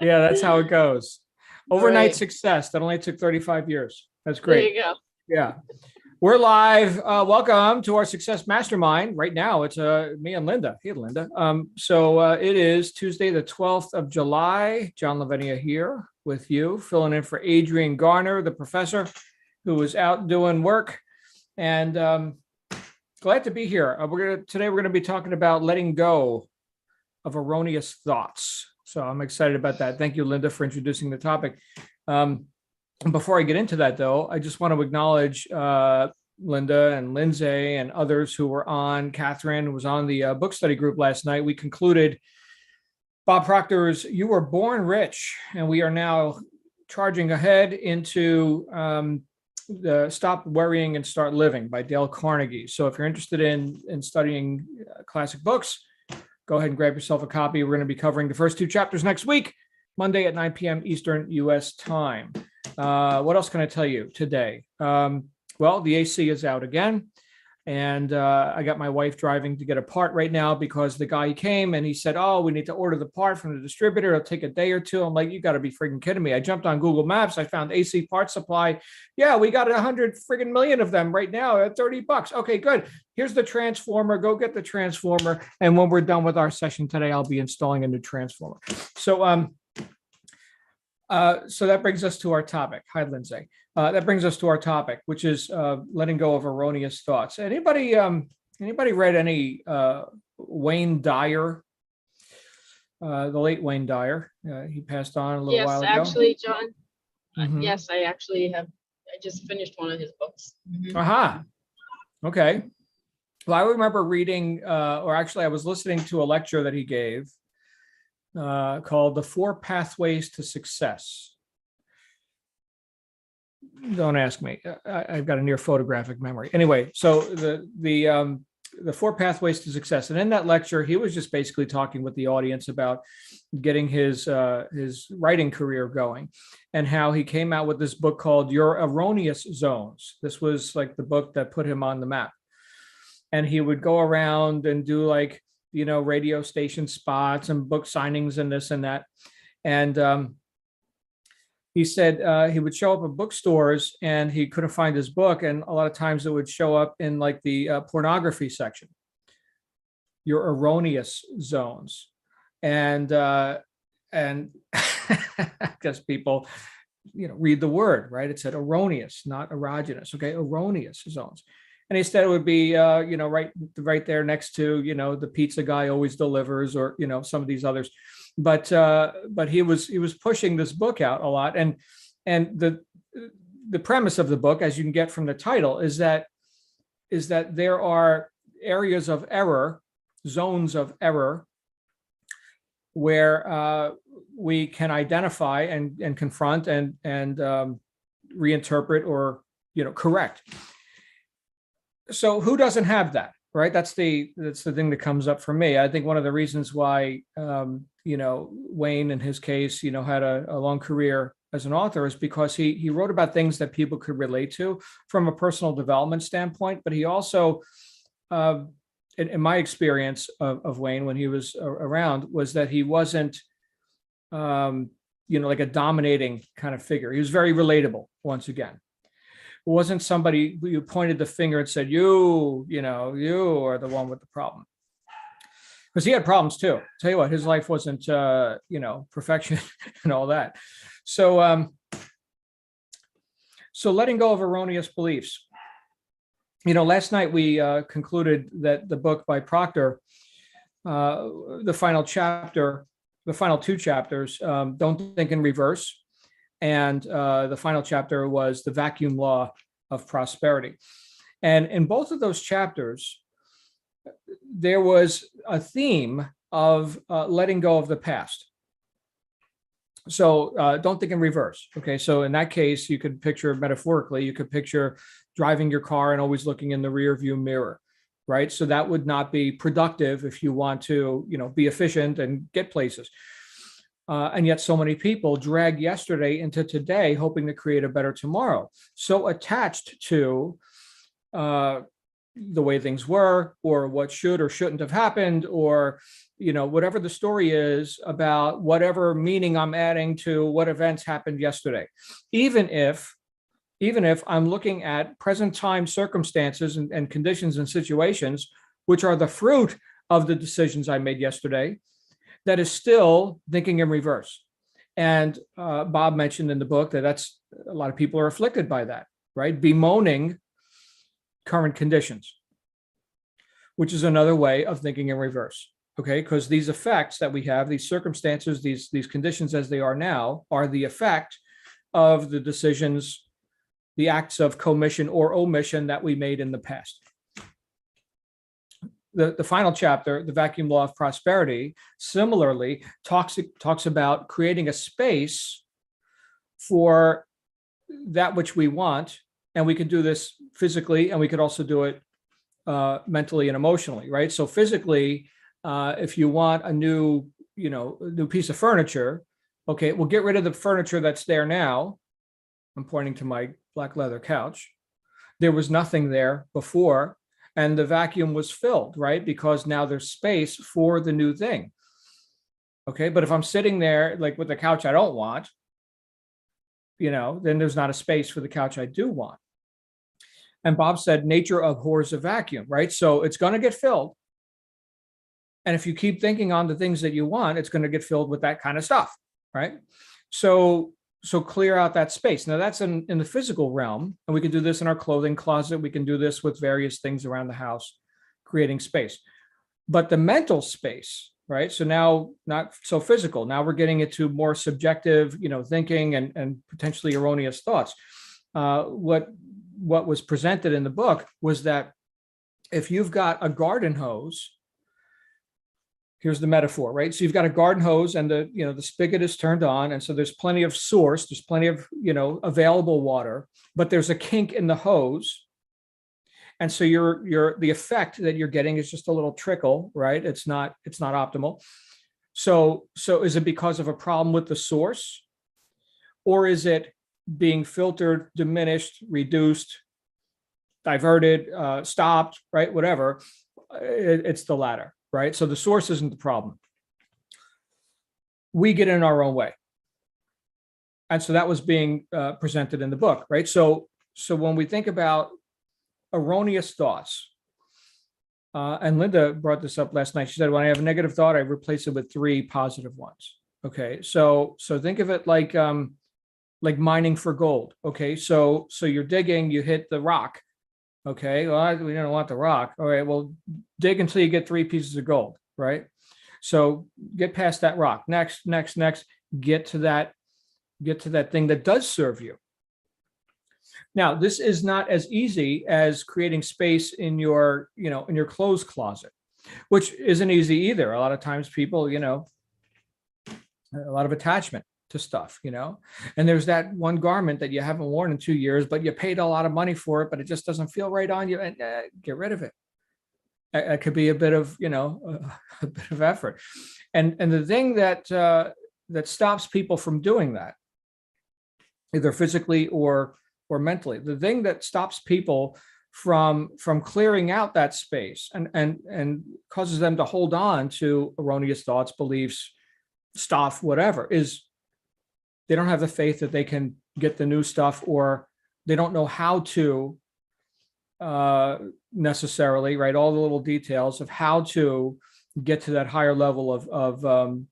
Yeah, that's how it goes. Overnight Right. success. That only took 35 years. That's There great. you go. Yeah. We're live. Welcome to our Success Mastermind. Right now, it's me and Linda. Hey, Linda. It is Tuesday, the 12th of July. John Lavenia here with you, filling in for Adrian Garner, the professor who was out doing work. And glad to be here. Today we're gonna be talking about letting go of erroneous thoughts. So I'm excited about that. Thank you, Linda, for introducing the topic. Before I get into that, though, I just want to acknowledge Linda and Lindsay and others who were on. Catherine was on the book study group last night. We concluded Bob Proctor's You Were Born Rich, and we are now charging ahead into the Stop Worrying and Start Living by Dale Carnegie. So if you're interested in studying classic books, go ahead and grab yourself a copy. We're going to be covering the first two chapters next week, Monday at 9 p.m. Eastern U.S. time. What else can I tell you today? Well, the AC is out again. And I got my wife driving to get a part right now because the guy came and he said, oh, we need to order the part from the distributor. It'll take a day or two. I'm like, you got to be freaking kidding me. I jumped on Google Maps. I found AC Parts Supply. Yeah, we got 100 friggin' million of them right now at $30. Okay, good. Here's the transformer. Go get the transformer. And when we're done with our session today, I'll be installing a new transformer. So that brings us to our topic. Hi, Lindsay. That brings us to our topic, which is letting go of erroneous thoughts. Anybody read any Wayne Dyer, the late Wayne Dyer? He passed on a little while ago. Yes, actually, John. Mhm. Yes, I actually have. I just finished one of his books. Mhm. Aha. Okay. Well, I remember reading, or actually, I was listening to a lecture that he gave called "The Four Pathways to Success." Don't ask me. I've got a near photographic memory. Anyway, so the four pathways to success, and in that lecture, he was just basically talking with the audience about getting his writing career going, and how he came out with this book called Your Erroneous Zones. This was like the book that put him on the map, and he would go around and do like radio station spots and book signings and this and that, and he said he would show up at bookstores and he couldn't find his book. And a lot of times it would show up in like the pornography section, your erroneous zones. And because people, read the word, right? It said erroneous, not erogenous. Okay. Erroneous zones. And he said it would be, right there next to, the pizza guy always delivers, or, some of these others. But he was pushing this book out a lot, and the premise of the book, as you can get from the title, is that there are areas of error, zones of error, where we can identify and confront and reinterpret or correct. So who doesn't have that? Right. That's the thing that comes up for me. I think one of the reasons why, Wayne, in his case, had a long career as an author is because he wrote about things that people could relate to from a personal development standpoint. But he also, in my experience of Wayne when he was around, was that he wasn't, like a dominating kind of figure. He was very relatable, once again. It wasn't somebody who you pointed the finger and said, you are the one with the problem. Because he had problems too. I'll tell you what, his life wasn't, perfection and all that. So letting go of erroneous beliefs. Last night we concluded that the book by Proctor, the final two chapters, Don't Think in Reverse, and the final chapter was The Vacuum Law of Prosperity. And in both of those chapters, there was a theme of letting go of the past. So don't think in reverse. Okay. So in that case, you could picture metaphorically, you could picture driving your car and always looking in the rear view mirror. Right. So that would not be productive if you want to, be efficient and get places. And yet so many people drag yesterday into today, hoping to create a better tomorrow. So attached to the way things were, or what should or shouldn't have happened, or whatever the story is about whatever meaning I'm adding to what events happened yesterday, even if I'm looking at present time circumstances and conditions and situations, which are the fruit of the decisions I made yesterday, that is still thinking in reverse. And Bob mentioned in the book that's a lot of people are afflicted by that, right? Bemoaning current conditions, which is another way of thinking in reverse. Okay, because these effects that we have, these circumstances, these conditions as they are now, are the effect of the decisions, the acts of commission or omission that we made in the past. The final chapter, the vacuum law of prosperity, similarly talks about creating a space for that which we want, and we can do this physically, and we could also do it mentally and emotionally, right? So physically, if you want a new piece of furniture, okay, we'll get rid of the furniture that's there now. I'm pointing to my black leather couch. There was nothing there before, and the vacuum was filled, right? Because now there's space for the new thing. Okay, but if I'm sitting there like with the couch I don't want, then there's not a space for the couch I do want. And Bob said, nature abhors a vacuum, right? So it's going to get filled. And if you keep thinking on the things that you want, it's going to get filled with that kind of stuff, right? So clear out that space. Now that's in the physical realm, and we can do this in our clothing closet. We can do this with various things around the house, creating space. But the mental space, right? So now, not so physical. Now we're getting into more subjective, thinking and potentially erroneous thoughts. What was presented in the book was that if you've got a garden hose, here's the metaphor, right? So you've got a garden hose, and the spigot is turned on, and so there's plenty of source, there's plenty of available water, but there's a kink in the hose, and so the effect that you're getting is just a little trickle, right? It's not optimal. So is it because of a problem with the source, or is it being filtered, diminished, reduced, diverted, stopped, right? Whatever. It's the latter, right? So the source isn't the problem. We get in our own way. And so that was being presented in the book, right? So when we think about erroneous thoughts, and Linda brought this up last night. She said, when I have a negative thought, I replace it with 3 positive ones. Okay. So think of it like mining for gold. Okay. So you're digging, you hit the rock. Okay. Well, we don't want the rock. All right. Well, dig until you get 3 pieces of gold. Right. So get past that rock. Next, get to that thing that does serve you. Now, this is not as easy as creating space in your clothes closet, which isn't easy either. A lot of times people, a lot of attachment to stuff, and there's that one garment that you haven't worn in 2 years, but you paid a lot of money for it, but it just doesn't feel right on you, and get rid of it. It could be a bit of, a bit of effort. And the thing that stops people from doing that, either physically or mentally, the thing that stops people from clearing out that space and causes them to hold on to erroneous thoughts, beliefs, stuff, whatever, is they don't have the faith that they can get the new stuff, or they don't know how to necessarily, right? All the little details of how to get to that higher level of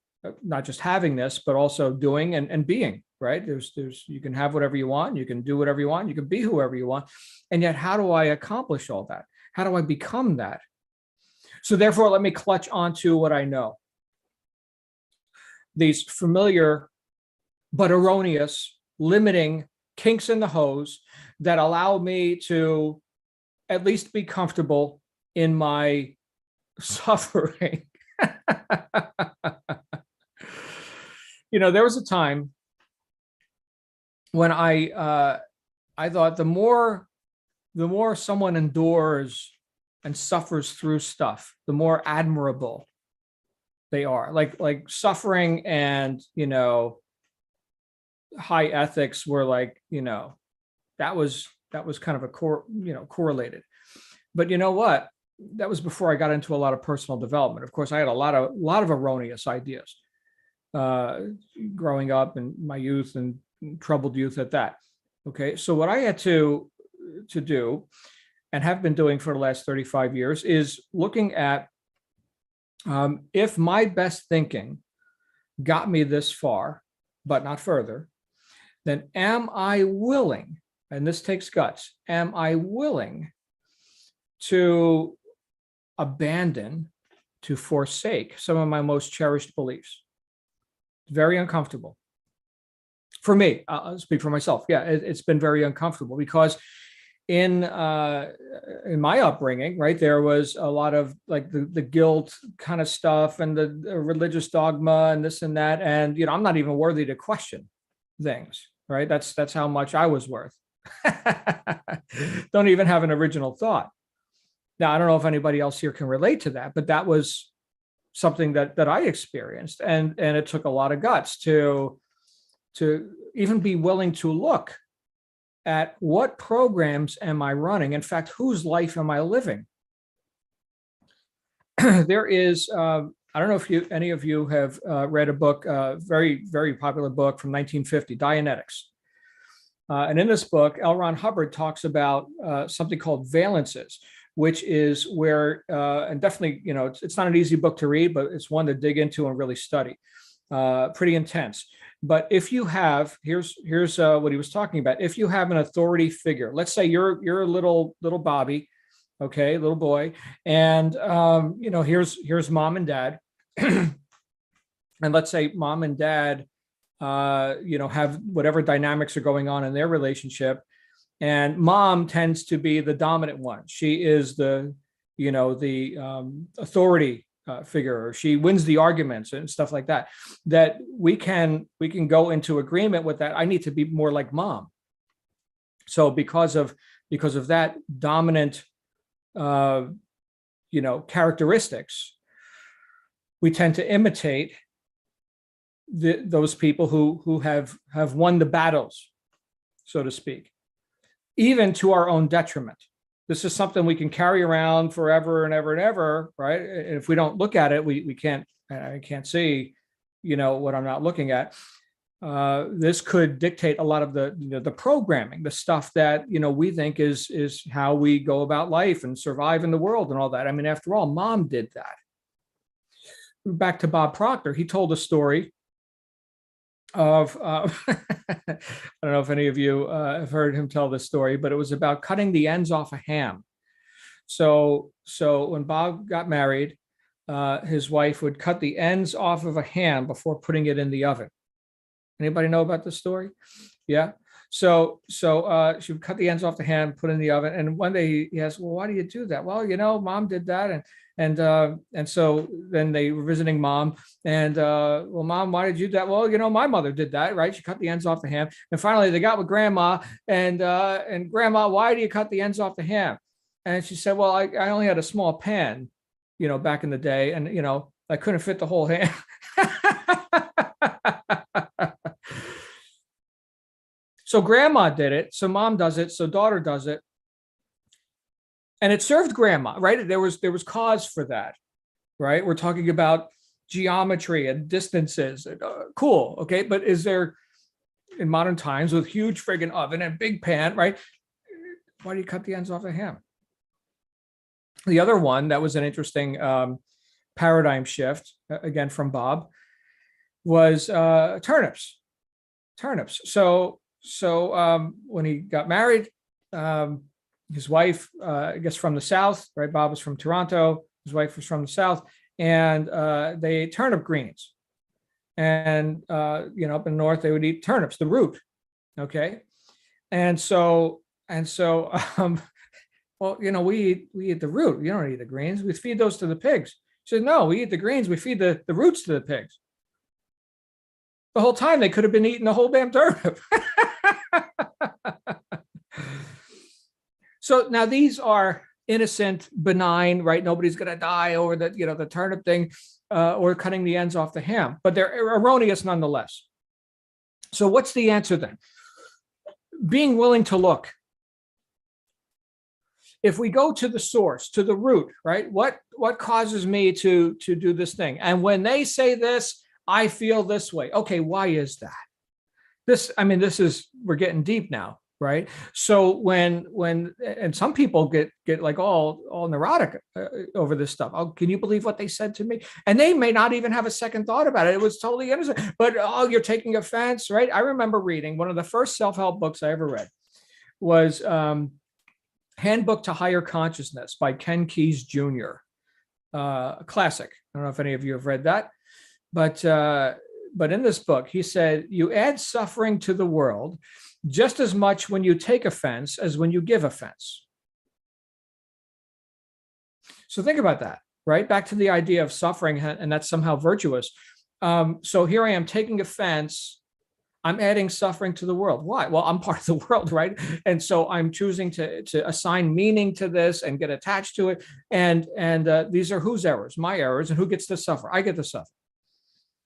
not just having this, but also doing and being, right? There's you can have whatever you want, you can do whatever you want, you can be whoever you want. And yet, how do I accomplish all that? How do I become that? So therefore, let me clutch onto what I know. These familiar but erroneous, limiting kinks in the hose that allow me to at least be comfortable in my suffering. There was a time when I thought the more someone endures and suffers through stuff, the more admirable they are. Like suffering and high ethics were that was kind of a correlated. But you know what? that was before I got into a lot of personal development. Of course, I had a lot of erroneous ideas growing up in my youth and troubled youth at that. Okay, so what I had to do and have been doing for the last 35 years is looking at if my best thinking got me this far, but not further, then am I willing, and this takes guts, am I willing to abandon, to forsake some of my most cherished beliefs? Very uncomfortable. For me, I'll speak for myself. Yeah, it's been very uncomfortable because in my upbringing, right, there was a lot of like the guilt kind of stuff and the religious dogma and this and that. And, you know, I'm not even worthy to question things, right? That's how much I was worth. Don't even have an original thought. Now, I don't know if anybody else here can relate to that, but that was something that I experienced. And it took a lot of guts to even be willing to look at what programs am I running? In fact, whose life am I living? There is, I don't know if any of you have read a book, very, very popular book from 1950, Dianetics. And in this book, L. Ron Hubbard talks about something called valences, which is where, and definitely, you know, it's not an easy book to read, but it's one to dig into and really study. Pretty intense. But if you have, here's what he was talking about. If you have an authority figure, let's say you're a little Bobby, okay, little boy, and you know, here's mom and dad, and let's say mom and dad, you know, have whatever dynamics are going on in their relationship, and mom tends to be the dominant one. She is the, you know, the authority figure, or she wins the arguments and stuff like that, that we can go into agreement with that. I need to be more like mom. So because of that dominant, you know, characteristics, we tend to imitate those people who have won the battles, so to speak, even to our own detriment. This is something we can carry around forever and ever and ever, right? And if we don't look at it, we can't. I can't see, you know, what I'm not looking at. This could dictate a lot of the programming, the stuff that, you know, we think is how we go about life and survive in the world and all that. I mean, after all, mom did that. Back to Bob Proctor, he told a story of I don't know if any of you have heard him tell this story, but it was about cutting the ends off a ham. So when Bob got married, his wife would cut the ends off of a ham before putting it in the oven. Anybody know about this story? Yeah. So she would cut the ends off the ham, put it in the oven. And one day he asked, well, why do you do that? Well, you know, mom did that. And so then they were visiting mom, and well, mom, why did you do that? Well, you know, my mother did that, right? She cut the ends off the ham. And finally they got with grandma, and grandma, why do you cut the ends off the ham? And she said, well, I only had a small pan, you know, back in the day, and, you know, I couldn't fit the whole ham. So grandma did it, so mom does it, so daughter does it. And it served grandma, right? There was cause for that, right? We're talking about geometry and distances. Cool, okay? But is there, in modern times, with huge friggin' oven and big pan, right? Why do you cut the ends off a ham? The other one that was an interesting paradigm shift, again from Bob, was turnips. So when he got married, his wife, I guess from the South, right? Bob was from Toronto. His wife was from the South, and they ate turnip greens. And you know, up in the North, they would eat turnips, the root. Okay, and so, well, you know, we eat the root. You don't eat the greens. We feed those to the pigs. She said, no, we eat the greens. We feed the roots to the pigs. The whole time they could have been eating the whole damn turnip. So now these are innocent, benign, right? Nobody's going to die over the, you know, the turnip thing or cutting the ends off the ham, but they're erroneous nonetheless. So what's the answer then? Being willing to look. if we go to the source, to the root, right? What causes me to do this thing? And when they say this, I feel this way. Okay, why is that? We're getting deep now, right? So and some people get like all neurotic over this stuff. Oh, can you believe what they said to me? And they may not even have a second thought about it. It was totally innocent, but oh, you're taking offense, right? I remember reading one of the first self-help books I ever read was Handbook to Higher Consciousness by Ken Keyes Jr. A classic. I don't know if any of you have read that, but in this book, he said, you add suffering to the world just as much when you take offense as when you give offense. So think about that, right? Back to the idea of suffering, and that's somehow virtuous. So here I am taking offense. I'm adding suffering to the world. Why? Well, I'm part of the world, right? And so I'm choosing to assign meaning to this and get attached to it. And these are whose errors? My errors. And who gets to suffer? I get to suffer.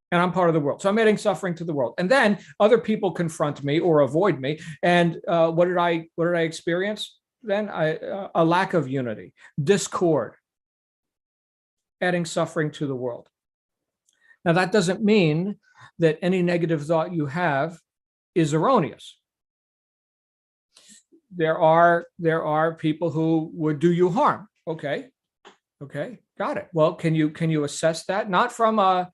And I'm part of the world. So I'm adding suffering to the world. And then other people confront me or avoid me. And what did I experience? Then a lack of unity, discord, adding suffering to the world. Now, that doesn't mean that any negative thought you have is erroneous. There are people who would do you harm. Okay, got it. Well, can you assess that? Not from a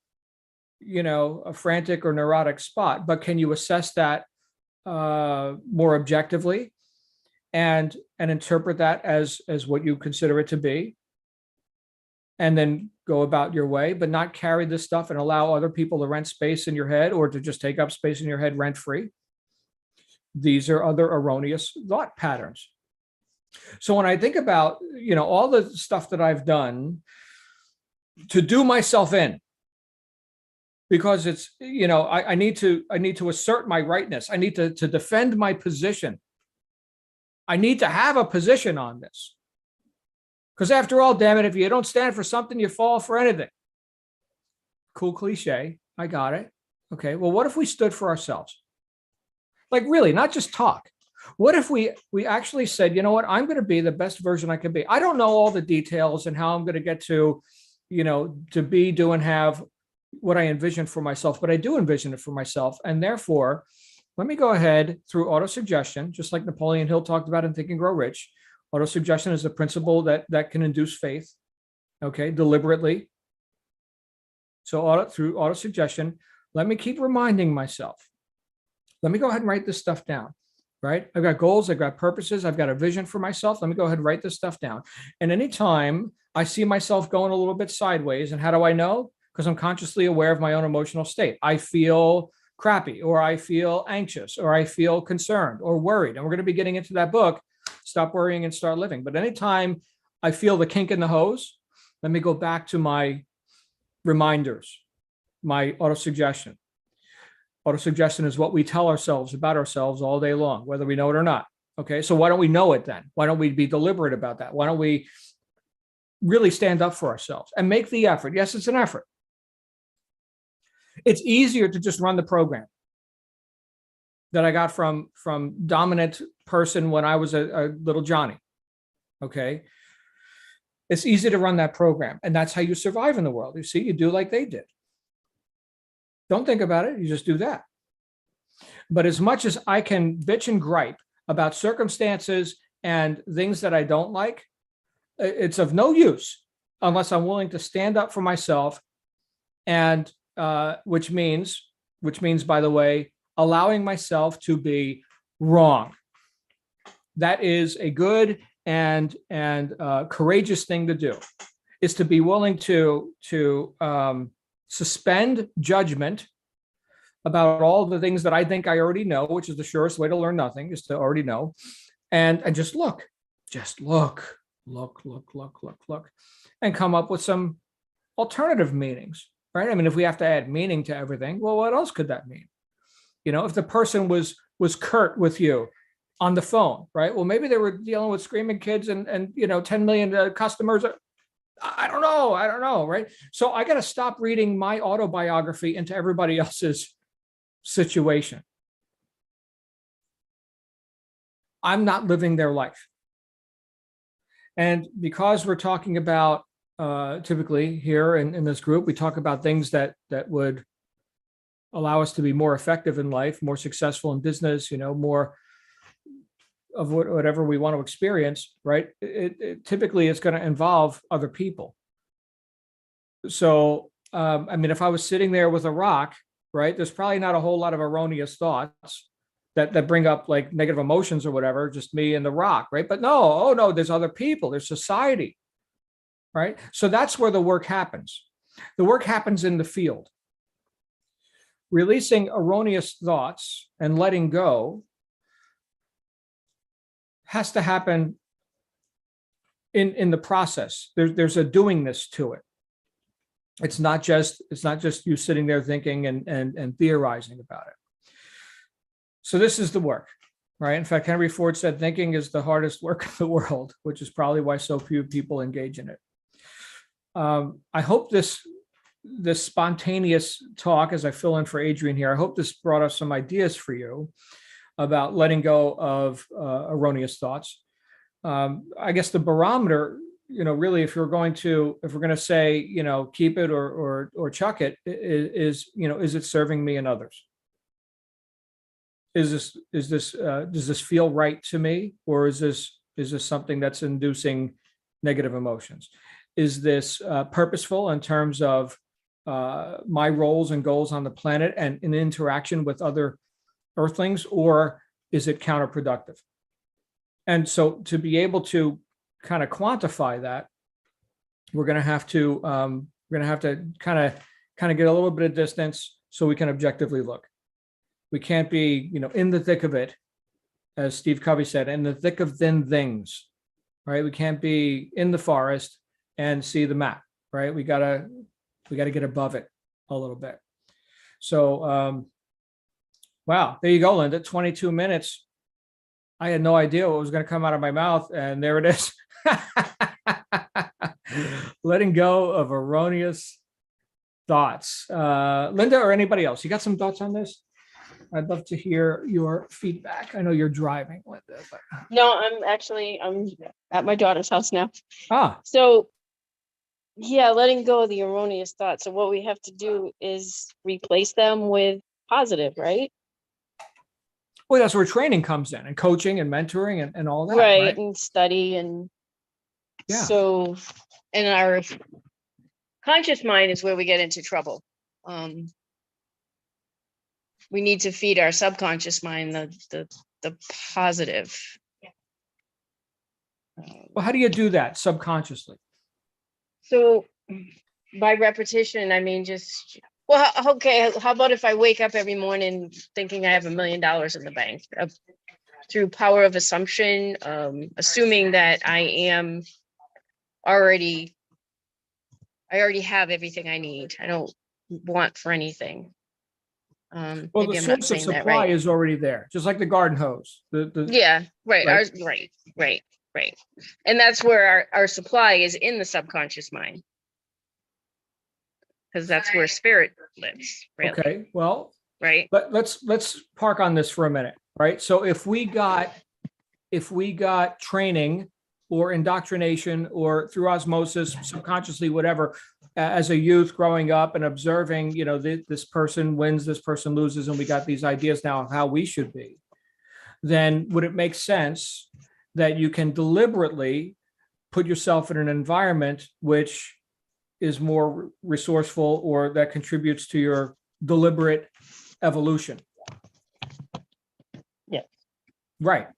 frantic or neurotic spot, but can you assess that more objectively and interpret that as what you consider it to be, and then go about your way, but not carry this stuff and allow other people to rent space in your head or to just take up space in your head rent free? These are other erroneous thought patterns. So when I think about, all the stuff that I've done to do myself in, because it's, I need to assert my rightness. I need to defend my position. I need to have a position on this. Because after all, damn it, if you don't stand for something, you fall for anything. Cool cliche. I got it. Okay. Well, what if we stood for ourselves? Like really, not just talk. What if we actually said, you know what, I'm going to be the best version I can be. I don't know all the details and how I'm going to get to, to be, do, and have what I envision for myself, but I do envision it for myself. And therefore, let me go ahead through autosuggestion, just like Napoleon Hill talked about in Think and Grow Rich. Autosuggestion is a principle that can induce faith, okay, deliberately. So through autosuggestion, let me keep reminding myself. Let me go ahead and write this stuff down, right? I've got goals, I've got purposes, I've got a vision for myself. Let me go ahead and write this stuff down. And anytime I see myself going a little bit sideways, and how do I know? Because I'm consciously aware of my own emotional state. I feel crappy, or I feel anxious, or I feel concerned or worried. And we're going to be getting into that book, Stop Worrying and Start Living. But anytime I feel the kink in the hose, let me go back to my reminders, my autosuggestion. Autosuggestion is what we tell ourselves about ourselves all day long, whether we know it or not. Okay, so why don't we know it then? Why don't we be deliberate about that? Why don't we really stand up for ourselves and make the effort? Yes, it's an effort. It's easier to just run the program that I got from dominant person when I was a little Johnny. Okay. It's easy to run that program, and that's how you survive in the world. You see, you do like they did. Don't think about it. You just do that. But as much as I can bitch and gripe about circumstances and things that I don't like, it's of no use unless I'm willing to stand up for myself, and which means, by the way, allowing myself to be wrong. That is a good and courageous thing to do, is to be willing to suspend judgment about all the things that I think I already know, which is the surest way to learn nothing, is to already know, and just look, and come up with some alternative meanings, right? I mean, if we have to add meaning to everything, well, what else could that mean? If the person was curt with you on the phone, right? Well, maybe they were dealing with screaming kids and 10 million customers. I don't know, right? So I got to stop reading my autobiography into everybody else's situation. I'm not living their life. And because we're talking about typically here in this group, we talk about things that would allow us to be more effective in life, more successful in business, more of whatever we want to experience, right? Typically it's going to involve other people. So, I mean, if I was sitting there with a rock, right, there's probably not a whole lot of erroneous thoughts that bring up like negative emotions or whatever, just me and the rock, right? But no, oh no, there's other people, there's society, right? So that's where the work happens. The work happens in the field. Releasing erroneous thoughts and letting go has to happen in the process. There's a doingness to it. It's not just you sitting there thinking and theorizing about it. So this is the work, right? In fact, Henry Ford said thinking is the hardest work in the world, which is probably why so few people engage in it. I hope this spontaneous talk, as I fill in for Adrian here, I hope this brought us some ideas for you about letting go of erroneous thoughts. I guess the barometer, really, if we're going to say, keep it or chuck it, is it serving me and others? Does this feel right to me, or is this something that's inducing negative emotions? Is this purposeful in terms of my roles and goals on the planet and in interaction with other earthlings, or is it counterproductive? And so to be able to kind of quantify that, we're going to have to kind of get a little bit of distance so we can objectively look. We can't be, in the thick of it, as Steve Covey said, in the thick of thin things, right? We can't be in the forest and see the map, right? We gotta get above it a little bit. So, wow, there you go, Linda. 22 minutes. I had no idea what was going to come out of my mouth, and there it is. Letting go of erroneous thoughts. Linda or anybody else, you got some thoughts on this? I'd love to hear your feedback. I know you're driving, Linda. But... No, I'm at my daughter's house now. So yeah, letting go of the erroneous thoughts. So what we have to do is replace them with positive, right? Well, that's where training comes in, and coaching and mentoring and all that. Right. And study. And so, and our conscious mind is where we get into trouble. We need to feed our subconscious mind the positive. Well, how do you do that subconsciously? So by repetition, I mean, okay, how about if I wake up every morning thinking I have $1 million in the bank, through power of assumption, assuming that I already have everything I need. I don't want for anything. Well, the source of supply is already there, just like the garden hose. Yeah, right. Right. And that's where our supply is, in the subconscious mind, because that's where spirit lives. Really. Okay, well, right. Let's park on this for a minute, right? So if we got training or indoctrination or through osmosis, subconsciously, whatever, as a youth growing up and observing, this person wins, this person loses, and we got these ideas now of how we should be, then would it make sense that you can deliberately put yourself in an environment which is more resourceful or that contributes to your deliberate evolution? Yeah. Right.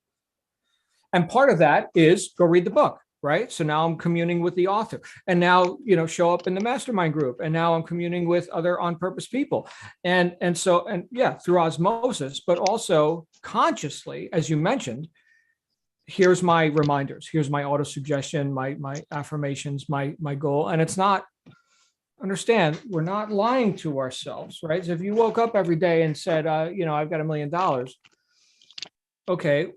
And part of that is go read the book, right? So now I'm communing with the author, and now, show up in the mastermind group, and now I'm communing with other on purpose people. And through osmosis, but also consciously, as you mentioned, here's my reminders, here's my auto suggestion, my affirmations, my goal. And it's not, understand, we're not lying to ourselves, right? So if you woke up every day and said, I've got $1 million. Okay.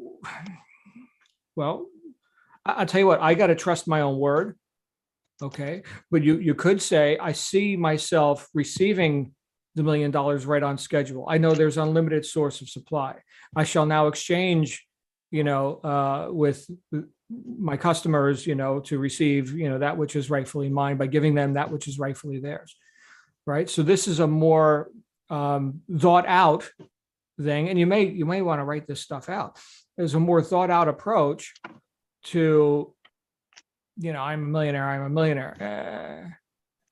Well, I'll tell you what, I got to trust my own word. Okay. But you could say, I see myself receiving the $1 million right on schedule. I know there's unlimited source of supply. I shall now exchange with my customers, to receive, that which is rightfully mine by giving them that which is rightfully theirs. Right. So this is a more thought out thing. And you may want to write this stuff out. There's a more thought out approach to, I'm a millionaire.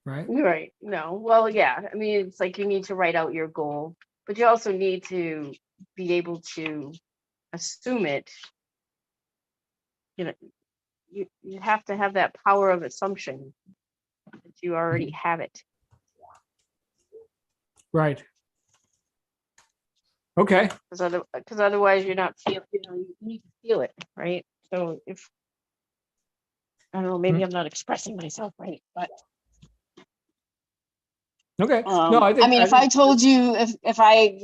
Right. Right. No. Well, yeah. I mean, it's like you need to write out your goal, but you also need to be able to assume it. You have to have that power of assumption that you already have it. Right. Okay. Because otherwise you're not feeling, you need to feel it, right? So if, I don't know, maybe I'm not expressing myself right, but. Okay. No, I mean, if I told you, if I,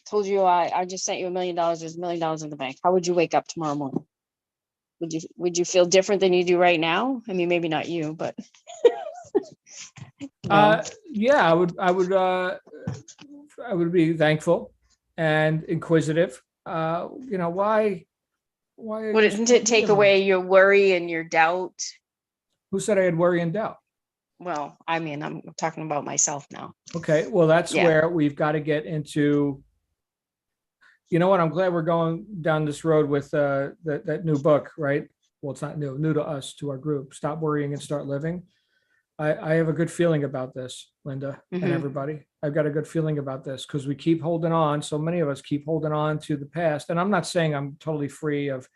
told you I just sent you $1 million, there's $1 million in the bank, how would you wake up tomorrow morning? Would you feel different than you do right now? I mean, maybe not you, but. Yeah, I would be thankful and inquisitive. Why? Wouldn't it take away your worry and your doubt? Who said I had worry and doubt? Well, I mean, I'm talking about myself now. Okay. Well, that's where we've got to get into, what? I'm glad we're going down this road with that new book, right? Well, it's not new to us, to our group. Stop Worrying and Start Living. I have a good feeling about this, Linda, and everybody. I've got a good feeling about this because we keep holding on. So many of us keep holding on to the past. And I'm not saying I'm totally free of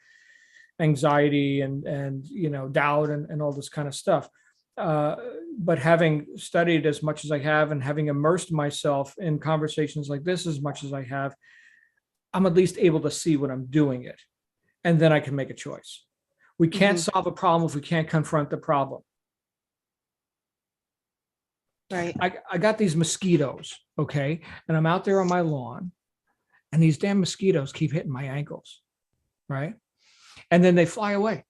anxiety and doubt and all this kind of stuff. But having studied as much as I have and having immersed myself in conversations like this as much as I have, I'm at least able to see when I'm doing it. And then I can make a choice. We can't solve a problem if we can't confront the problem. Right. I got these mosquitoes, okay? And I'm out there on my lawn and these damn mosquitoes keep hitting my ankles, right? And then they fly away.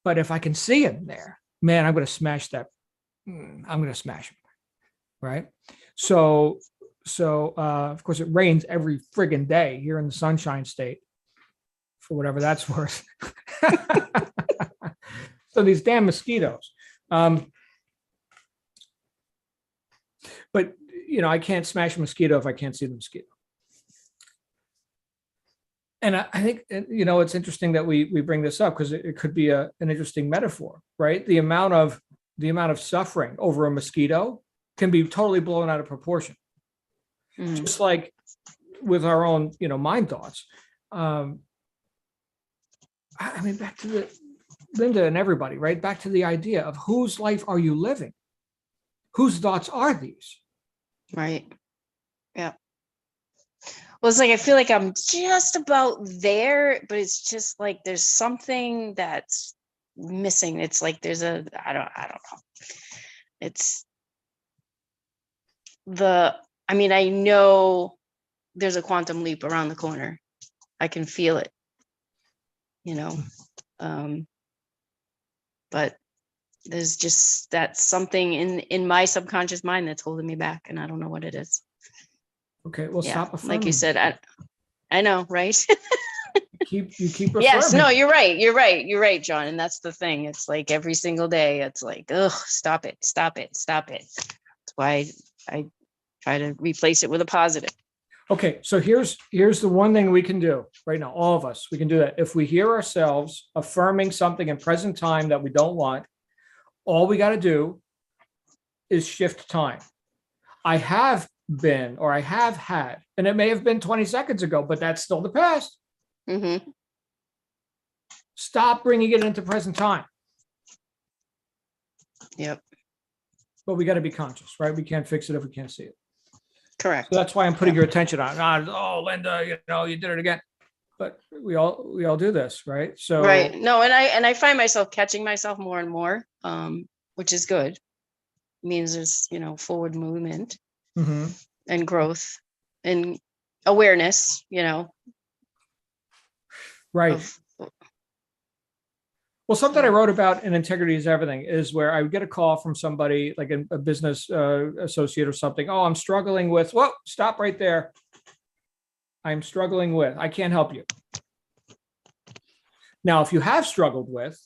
But if I can see them there, man, I'm going to smash that. I'm going to smash them, right? So of course, it rains every friggin' day here in the Sunshine State, for whatever that's worth. So these damn mosquitoes. But, I can't smash a mosquito if I can't see the mosquito. And I think, it's interesting that we bring this up because it could be an interesting metaphor, right? The amount of suffering over a mosquito can be totally blown out of proportion. Just like with our own, mind thoughts. I mean, back to Linda and everybody, right? Back to the idea of whose life are you living? Whose thoughts are these? Right. Yeah. Well, it's like I feel like I'm just about there, but it's just like there's something that's missing. It's like there's I don't know. It's I know there's a quantum leap around the corner. I can feel it, but there's just that something in my subconscious mind that's holding me back, and I don't know what it is. Okay, well, stop affirming. Like you said, I know, right? you keep affirming. Yes, no, you're right, John. And that's the thing. It's like every single day, it's like, ugh, stop it. That's why I try to replace it with a positive. Okay, so here's the one thing we can do right now. All of us, we can do that. If we hear ourselves affirming something in present time that we don't want, all we got to do is shift time. I have been, or I have had, and it may have been 20 seconds ago, but that's still the past. Stop bringing it into present time. Yep. But we got to be conscious, right? We can't fix it if we can't see it. Correct. So that's why I'm putting your attention on. Oh, Linda, you did it again. But we all do this, right? So right. No, and I find myself catching myself more and more, which is good. It means there's forward movement and growth and awareness. Right. Well, something I wrote about in Integrity is Everything is where I would get a call from somebody like a business associate or something. Oh, I'm struggling with. Whoa! Stop right there. I'm struggling with. I can't help you. Now, if you have struggled with,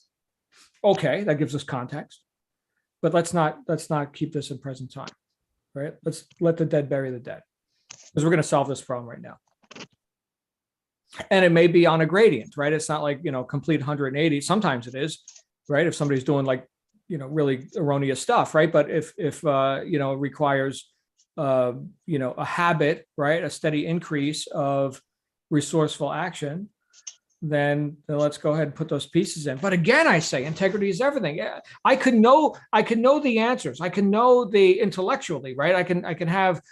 okay, that gives us context, but let's not keep this in present time, right? Let's let the dead bury the dead, because we're going to solve this problem right now. And it may be on a gradient, right? It's not like, complete 180. Sometimes it is, right? If somebody's doing like, really erroneous stuff, right? But if it requires, a habit, right? A steady increase of resourceful action, then let's go ahead and put those pieces in. But again, I say integrity is everything. Yeah, I can know the answers. I can know the intellectually, right? I can have,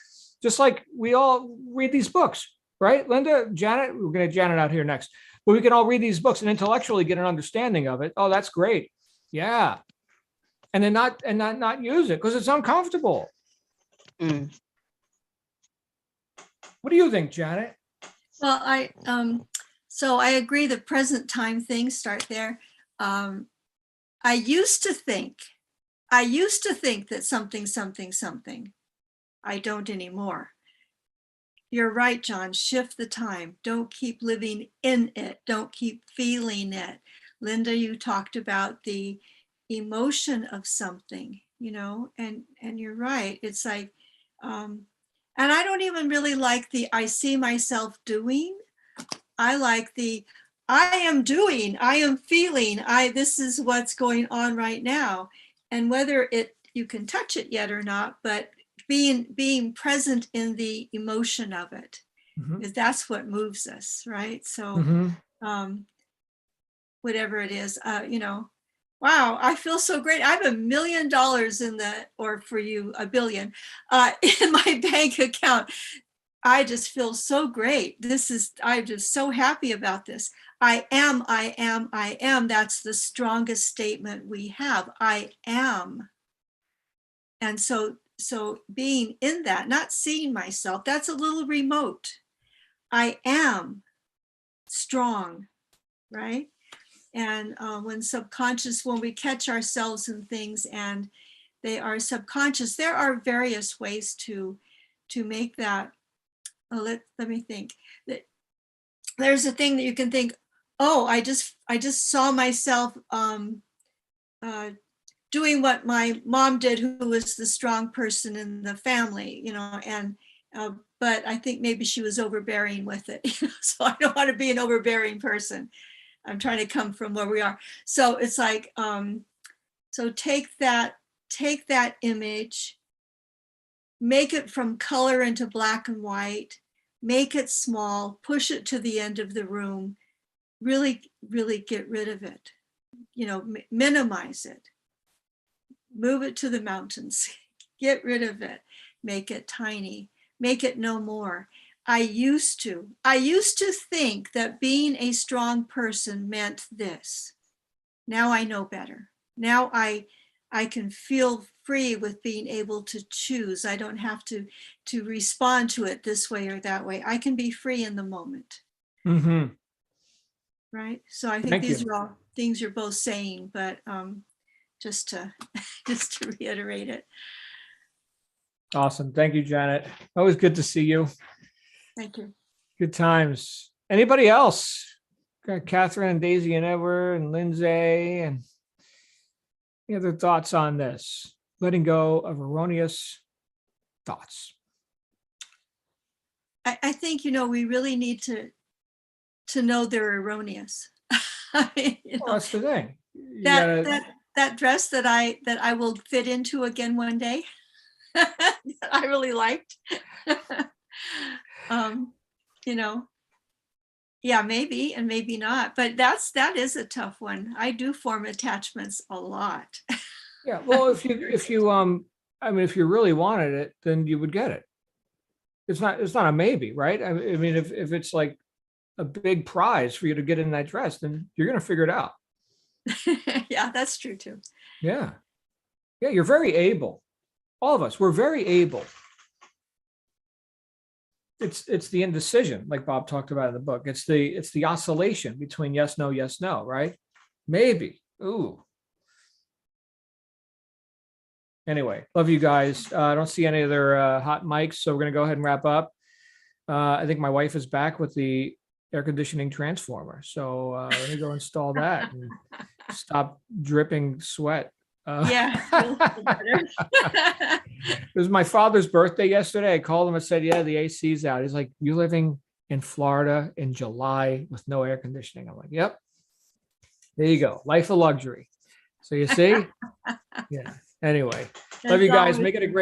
just like we all read these books, right? Linda, Janet, we're going to Janet out here next, but we can all read these books and intellectually get an understanding of it. Oh, that's great. Yeah. And then not use it because it's uncomfortable. Mm. What do you think, Janet? Well, so I agree, the present time things start there. I used to think that something. I don't anymore. You're right, John. Shift the time. Don't keep living in it. Don't keep feeling it. Linda, you talked about the emotion of something, and you're right. It's like, and I don't even really like the I see myself doing. I like the I am doing, I am feeling, this is what's going on right now. And whether you can touch it yet or not, but being present in the emotion of it, because that's what moves us, right? So whatever it is, wow, I feel so great. I have $1 million or for you, $1 billion in my bank account. I just feel so great. I'm just so happy about this. I am. That's the strongest statement we have. I am. And so being in that, not seeing myself, that's a little remote. I am strong, right? And when we catch ourselves in things and they are subconscious, there are various ways to make that. Let me think. There's a thing that you can think, oh, I just saw myself doing what my mom did, who was the strong person in the family, and but I think maybe she was overbearing with it. So I don't want to be an overbearing person. I'm trying to come from where we are. So it's like, so take that image, make it from color into black and white, make it small, push it to the end of the room, really, really get rid of it, minimize it, move it to the mountains, get rid of it, make it tiny, make it no more. I used to think that being a strong person meant this. Now I know better. Now I can feel free with being able to choose. I don't have to respond to it this way or that way. I can be free in the moment. Right. So I think these are all things you're both saying, but just to reiterate it. Awesome. Thank you, Janet. Always good to see you. Thank you. Good times. Anybody else? Got Catherine and Daisy and Edward and Lindsay and any other thoughts on this? Letting go of erroneous thoughts. I think, we really need to know they're erroneous. I mean, Well, that's the thing. That dress that I will fit into again one day, that I really liked. Yeah, maybe and maybe not, but that is a tough one. I do form attachments a lot. Yeah, well, if you really wanted it, then you would get it. It's not a maybe, right? I mean, if it's like a big prize for you to get in that dress, then you're going to figure it out. Yeah, that's true too. Yeah, you're very able. All of us, we're very able. It's the indecision, like Bob talked about in the book. It's the oscillation between yes, no, right? Maybe. Ooh. Anyway, love you guys. I don't see any other hot mics, so we're gonna go ahead and wrap up. I think my wife is back with the air conditioning transformer. So let me go install that and stop dripping sweat. Yeah. You'll feel better. It was my father's birthday yesterday. I called him and said, yeah, the AC's out. He's like, you living in Florida in July with no air conditioning? I'm like, yep. There you go. Life of luxury. So you see? Yeah. Anyway, love That's you guys. always Make it a great